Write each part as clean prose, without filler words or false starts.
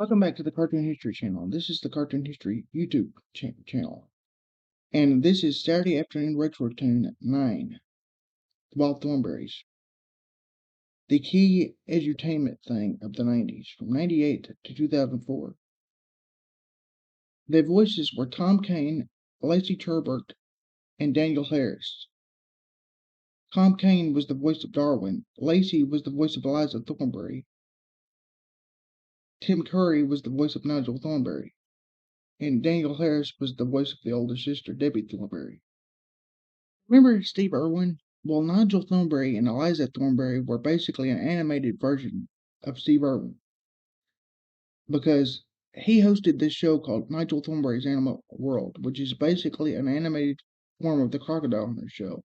Welcome back to the Cartoon History Channel. This is the Cartoon History YouTube channel. And this is Saturday Afternoon Retro Tune 9, Bob Thornberrys. The key edutainment thing of the 90s, from 98 to 2004. Their voices were Tom Kane, Lacey Turbert, and Daniel Harris. Tom Kane was the voice of Darwin. Lacey was the voice of Eliza Thornberry. Tim Curry was the voice of Nigel Thornberry. And Daniel Harris was the voice of the older sister, Debbie Thornberry. Remember Steve Irwin? Well, Nigel Thornberry and Eliza Thornberry were basically an animated version of Steve Irwin, because he hosted this show called Nigel Thornberry's Animal World, which is basically an animated form of the Crocodile Hunter show.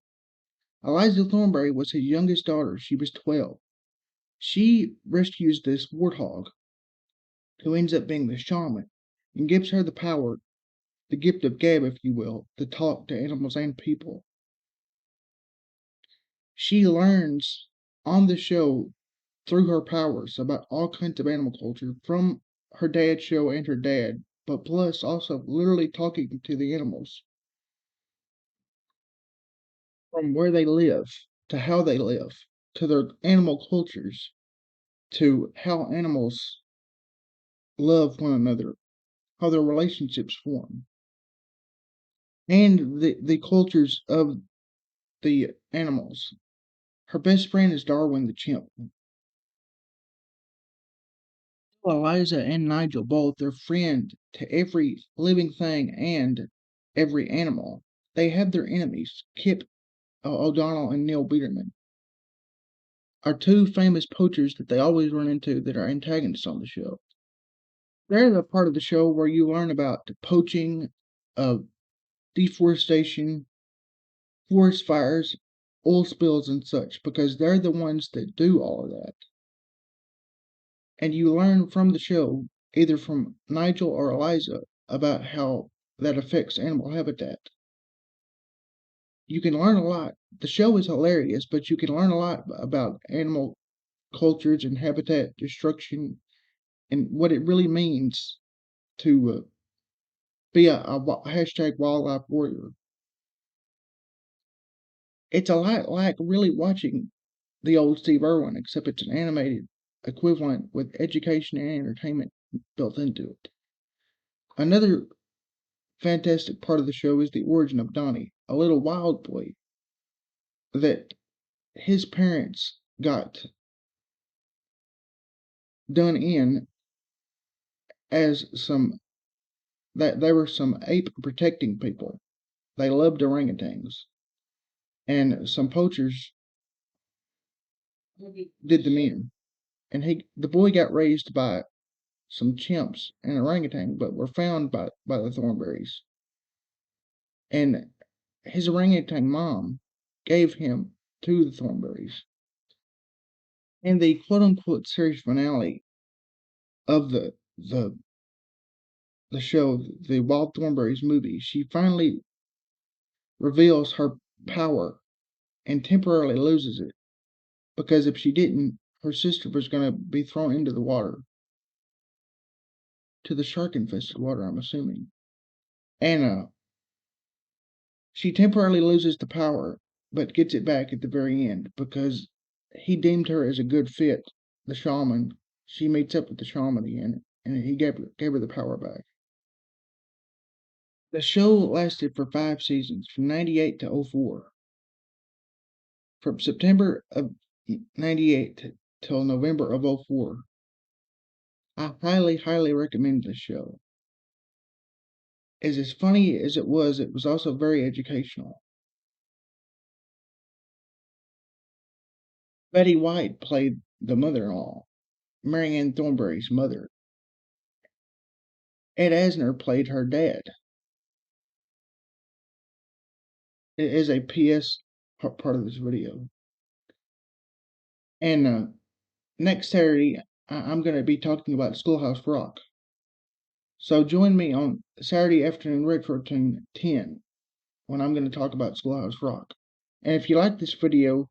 Eliza Thornberry was his youngest daughter. She was 12. She rescues this warthog, who ends up being the shaman, and gives her the power, the gift of gab, if you will, to talk to animals and people. She learns on the show through her powers about all kinds of animal culture from her dad's show and her dad, but plus also literally talking to the animals, from where they live to how they live to their animal cultures to how animals love one another, how their relationships form, and the cultures of the animals. Her best friend is Darwin the chimp. Eliza and Nigel both are friend to every living thing and every animal. They have their enemies. Kip O'Donnell and Neil Biederman are two famous poachers that they always run into that are antagonists on the show. They're the part of the show where you learn about poaching, deforestation, forest fires, oil spills, and such, because they're the ones that do all of that. And you learn from the show, either from Nigel or Eliza, about how that affects animal habitat. You can learn a lot. The show is hilarious, but you can learn a lot about animal cultures and habitat destruction and what it really means to be a hashtag wildlife warrior. It's a lot like really watching the old Steve Irwin, except it's an animated equivalent with education and entertainment built into it. Another fantastic part of the show is the origin of Donnie, a little wild boy that his parents got done in as that they were some ape protecting people. They loved orangutans, and some poachers did them in. And the boy got raised by some chimps and orangutan, but were found by the Thornberrys. And his orangutan mom gave him to the Thornberrys. In the quote unquote series finale of the show, the Wild Thornberrys movie, she finally reveals her power and temporarily loses it, because if she didn't, her sister was going to be thrown into the water, to the shark infested water, I'm assuming. And she temporarily loses the power, but gets it back at the very end because he deemed her as a good fit, the shaman. She meets up with the shaman again, and he gave her the power back. The show lasted for 5 seasons, from 98 to 04. From September of 98 till November of 04. I highly, highly recommend this show. As funny as it was also very educational. Betty White played the mother-in-law, Marianne Thornberry's mother. Ed Asner played her dad. It is a PS part of this video. And next Saturday, I'm going to be talking about Schoolhouse Rock. So join me on Saturday Afternoon Retro Tune 10 when I'm going to talk about Schoolhouse Rock. And if you like this video,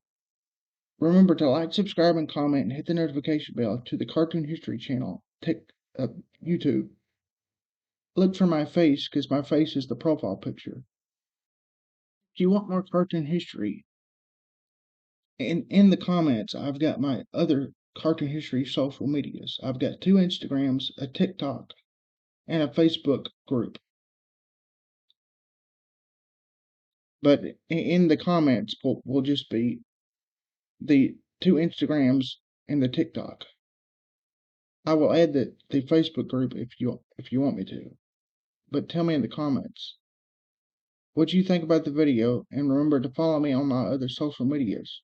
remember to like, subscribe, and comment, and hit the notification bell to the Cartoon History channel. YouTube. Look for my face because my face is the profile picture. If you want more cartoon history, in the comments, I've got my other cartoon history social medias. I've got 2 Instagrams, a TikTok, and a Facebook group. But in the comments will just be the 2 Instagrams and the TikTok. I will add the Facebook group if you want me to. But tell me in the comments what you think about the video, and remember to follow me on my other social medias.